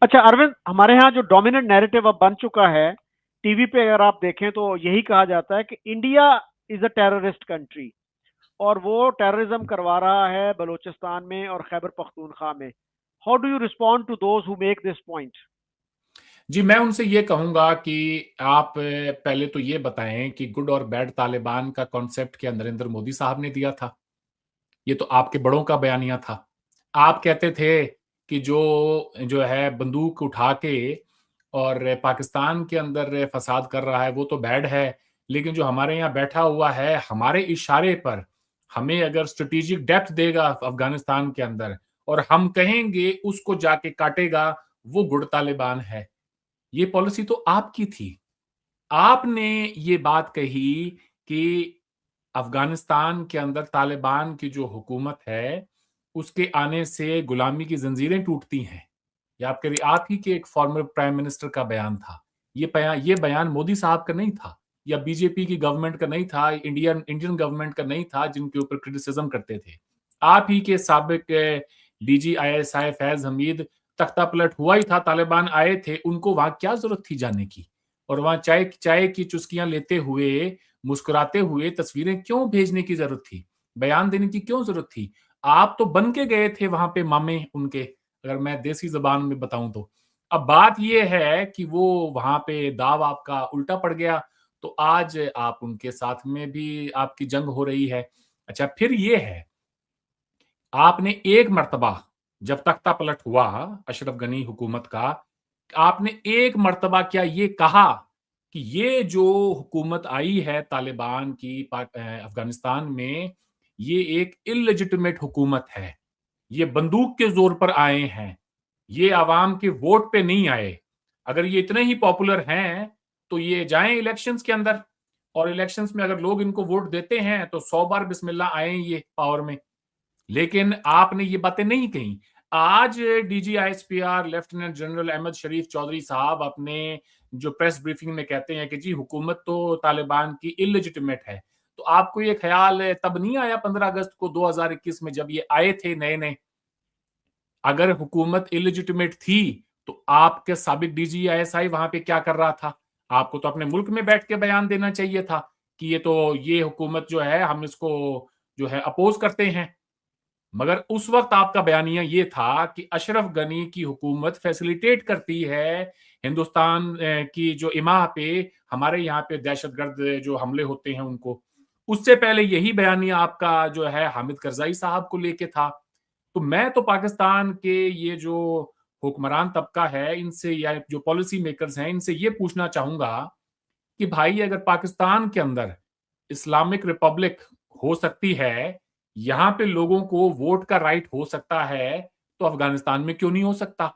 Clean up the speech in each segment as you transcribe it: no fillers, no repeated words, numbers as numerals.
अच्छा अरविंद, हमारे यहाँ जो डोमिनेंट नैरेटिव अब बन चुका है, टीवी पे अगर आप देखें तो यही कहा जाता है कि India is a terrorist country, और वो टेररिज्म करवा रहा है बलूचिस्तान में और खैबर पख्तूनख्वा में। How do you respond to those who make this point? जी, मैं उनसे ये कहूंगा कि आप पहले तो ये बताएं कि गुड और बैड तालिबान का कॉन्सेप्ट क्या नरेंद्र मोदी साहब ने दिया था। ये तो आपके बड़ों का बयानिया था। आप कहते थे कि जो जो है बंदूक उठा के और पाकिस्तान के अंदर फसाद कर रहा है वो तो बैड है, लेकिन जो हमारे यहाँ बैठा हुआ है हमारे इशारे पर हमें अगर स्ट्रेटेजिक डेप्थ देगा अफगानिस्तान के अंदर और हम कहेंगे उसको जाके काटेगा, वो गुड तालिबान है। ये पॉलिसी तो आपकी थी। आपने ये बात कही कि अफगानिस्तान के अंदर तालिबान की जो हुकूमत है उसके आने से गुलामी की जंजीरें टूटती हैं। आप ही के एक फॉर्मर प्राइम मिनिस्टर का बयान था। ये बयान मोदी साहब का नहीं था या बीजेपी की गवर्नमेंट का नहीं था, इंडियन इंडियन गवर्नमेंट का नहीं था जिनके ऊपर क्रिटिसिज्म करते थे। आप ही के साबिक डीजी आईएसआई फैज हमीद, तख्ता पलट हुआ ही था, तालिबान आए थे, उनको वहां क्या जरूरत थी जाने की? और वहां चाय चाय की चुस्कियां लेते हुए मुस्कुराते हुए तस्वीरें क्यों भेजने की जरूरत थी? बयान देने की क्यों जरूरत थी? आप तो बन के गए थे वहां पे मामे उनके, अगर मैं देसी जबान में बताऊं तो। अब बात यह है कि वो वहां पे दाव आपका उल्टा पड़ गया, तो आज आप उनके साथ में भी आपकी जंग हो रही है। अच्छा, फिर ये है, आपने एक मर्तबा जब तख्ता पलट हुआ अशरफ गनी हुकूमत का, आपने एक मर्तबा क्या ये कहा कि ये जो हुकूमत आई है तालिबान की अफगानिस्तान में, ये एक इलेजिटिमेट हुकूमत है, ये बंदूक के जोर पर आए हैं, ये आवाम के वोट पे नहीं आए। अगर ये इतने ही पॉपुलर हैं तो ये जाएं इलेक्शंस के अंदर, और इलेक्शंस में अगर लोग इनको वोट देते हैं तो 100 बार बिस्मिल्लाह आए ये पावर में। लेकिन आपने ये बातें नहीं कही। आज डीजीआईएसपीआर लेफ्टिनेंट जनरल अहमद शरीफ चौधरी साहब अपने जो प्रेस ब्रीफिंग में कहते हैं कि जी हुकूमत तो तालिबान की इलेजिटिमेट है। तो आपको ये ख्याल तब नहीं आया 15 अगस्त को 2021 में जब ये आए थे नए नए? अगर हुकूमत इलेजिटिमेट थी तो आपके साबिक डीजीआईएसआई वहां पे क्या कर रहा था? आपको तो अपने मुल्क में बैठ के बयान देना चाहिए था कि ये हुकूमत जो है हम इसको जो है अपोज करते हैं। मगर उस वक्त आपका बयानिया ये था कि अशरफ गनी की हुकूमत फैसिलिटेट करती है हिंदुस्तान की जो इमाह पे, हमारे यहाँ पे दहशतगर्द जो हमले होते हैं उनको। उससे पहले यही बयानिया आपका जो है हामिद करजाई साहब को लेके था। तो मैं तो पाकिस्तान के ये जो हुक्मरान तबका है इनसे, या जो पॉलिसी मेकर्स हैं, इनसे ये पूछना चाहूंगा कि भाई अगर पाकिस्तान के अंदर इस्लामिक रिपब्लिक हो सकती है, यहां पे लोगों को वोट का राइट हो सकता है, तो अफगानिस्तान में क्यों नहीं हो सकता?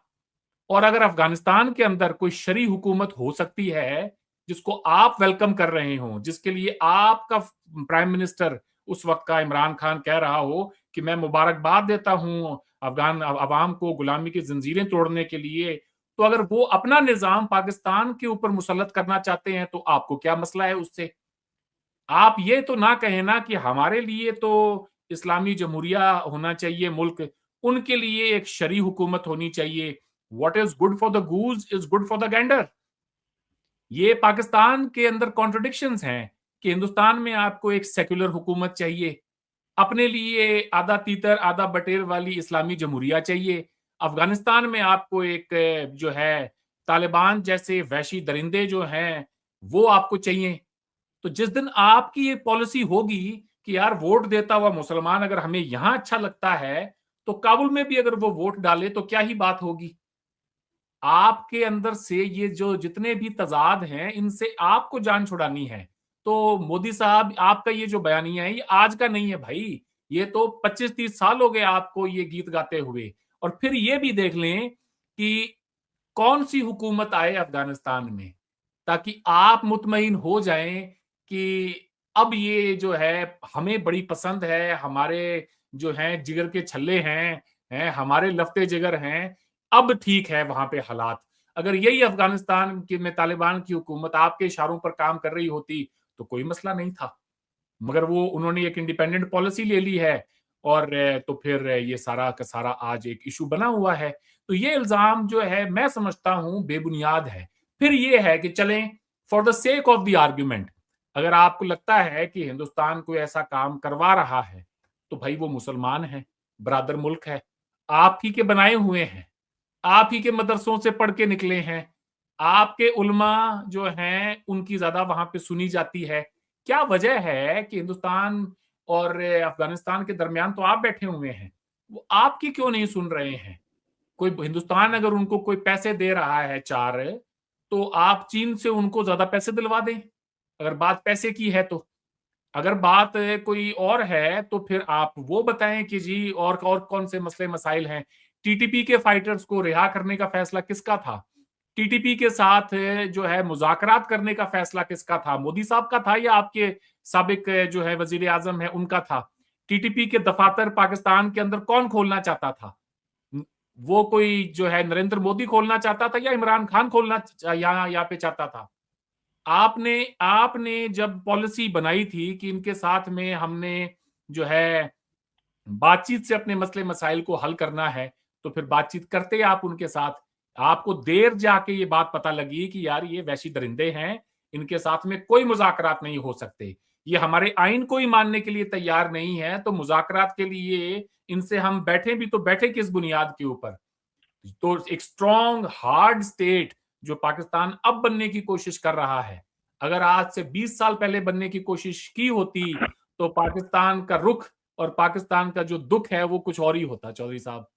और अगर अफगानिस्तान के अंदर कोई शरी हुकूमत हो सकती है जिसको आप वेलकम कर रहे हो, जिसके लिए आपका प्राइम मिनिस्टर उस वक्त का इमरान खान कह रहा हो कि मैं मुबारकबाद देता हूं अफगान अवाम को गुलामी की जंजीरें तोड़ने के लिए, तो अगर वो अपना निजाम पाकिस्तान के ऊपर मुसल्लत करना चाहते हैं तो आपको क्या मसला है उससे? आप ये तो ना कहें ना कि हमारे लिए तो इस्लामी जमहूरिया होना चाहिए मुल्क, उनके लिए एक शरी हुकूमत होनी चाहिए। What is good for the goose is good for the Gander. ये पाकिस्तान के अंदर कॉन्ट्रडिक्शंस हैं कि हिंदुस्तान में आपको एक सेक्युलर हुकूमत चाहिए, अपने लिए आधा तीतर आधा बटेर वाली इस्लामी जमहूरिया चाहिए। अफगानिस्तान में आपको एक जो है तालिबान जैसे वहशी दरिंदे जो हैं वो आपको चाहिए। तो जिस दिन आपकी ये पॉलिसी होगी कि यार वोट देता हुआ मुसलमान अगर हमें यहां अच्छा लगता है, तो काबुल में भी अगर वो वोट डाले तो क्या ही बात होगी? आपके अंदर से ये जो जितने भी तजाद हैं इनसे आपको जान छुड़ानी है। तो मोदी साहब, आपका ये जो बयानिया है ये आज का नहीं है भाई, ये तो 25-30 साल हो गए आपको ये गीत गाते हुए। और फिर ये भी देख लें कि कौन सी हुकूमत आए अफगानिस्तान में, ताकि आप मुतमईन हो जाएं कि अब ये जो है हमें बड़ी पसंद है, हमारे जो हैं जिगर के छल्ले हैं हमारे लफ्ते जिगर हैं, अब ठीक है वहां पे हालात। अगर यही अफगानिस्तान के में तालिबान की हुकूमत आपके इशारों पर काम कर रही होती तो कोई मसला नहीं था। मगर वो उन्होंने एक इंडिपेंडेंट पॉलिसी ले ली है। और तो फिर ये सारा का सारा आज एक इशू बना हुआ है। तो ये इल्जाम जो है मैं समझता हूं बेबुनियाद है। फिर ये है कि चलें, for the sake of the argument, अगर आपको लगता है कि हिंदुस्तान कोई ऐसा काम करवा रहा है, तो भाई वो मुसलमान है, बरादर मुल्क है, आप ही के बनाए हुए हैं, आप ही के मदरसों से पढ़ के निकले हैं, आपके उलमा जो हैं उनकी ज्यादा वहां पे सुनी जाती है। क्या वजह है कि हिंदुस्तान और अफगानिस्तान के दरमियान तो आप बैठे हुए हैं, वो आपकी क्यों नहीं सुन रहे हैं? कोई हिंदुस्तान अगर उनको कोई पैसे दे रहा है चार, तो आप चीन से उनको ज्यादा पैसे दिलवा दें, अगर बात पैसे की है तो। अगर बात कोई और है तो फिर आप वो बताएं कि जी और कौन से मसले मसाइल हैं। टीटीपी के फाइटर्स को रिहा करने का फैसला किसका था? टीटीपी के साथ जो है मुज़ाकरात करने का फैसला किसका था? मोदी साहब का था या आपके साबिक जो है वजीर आजम है उनका था? टीटीपी के दफातर पाकिस्तान के अंदर कौन खोलना चाहता था? वो कोई जो है नरेंद्र मोदी खोलना चाहता था या इमरान खान खोलना यहाँ पे चाहता था? आपने आपने जब पॉलिसी बनाई थी कि इनके साथ में हमने जो है बातचीत से अपने मसले मसाइल को हल करना है, तो फिर बातचीत करते आप उनके साथ। आपको देर जाके ये बात पता लगी कि यार ये वहशी दरिंदे हैं, इनके साथ में कोई मुज़ाकरात नहीं हो सकते। ये हमारे आइन को ही मानने के लिए तैयार नहीं है, तो मुज़ाकरात के लिए इनसे हम बैठे भी तो बैठे किस बुनियाद के ऊपर? तो एक स्ट्रॉन्ग हार्ड स्टेट जो पाकिस्तान अब बनने की कोशिश कर रहा है, अगर आज से 20 साल पहले बनने की कोशिश की होती, तो पाकिस्तान का रुख और पाकिस्तान का जो दुख है वो कुछ और ही होता, चौधरी साहब।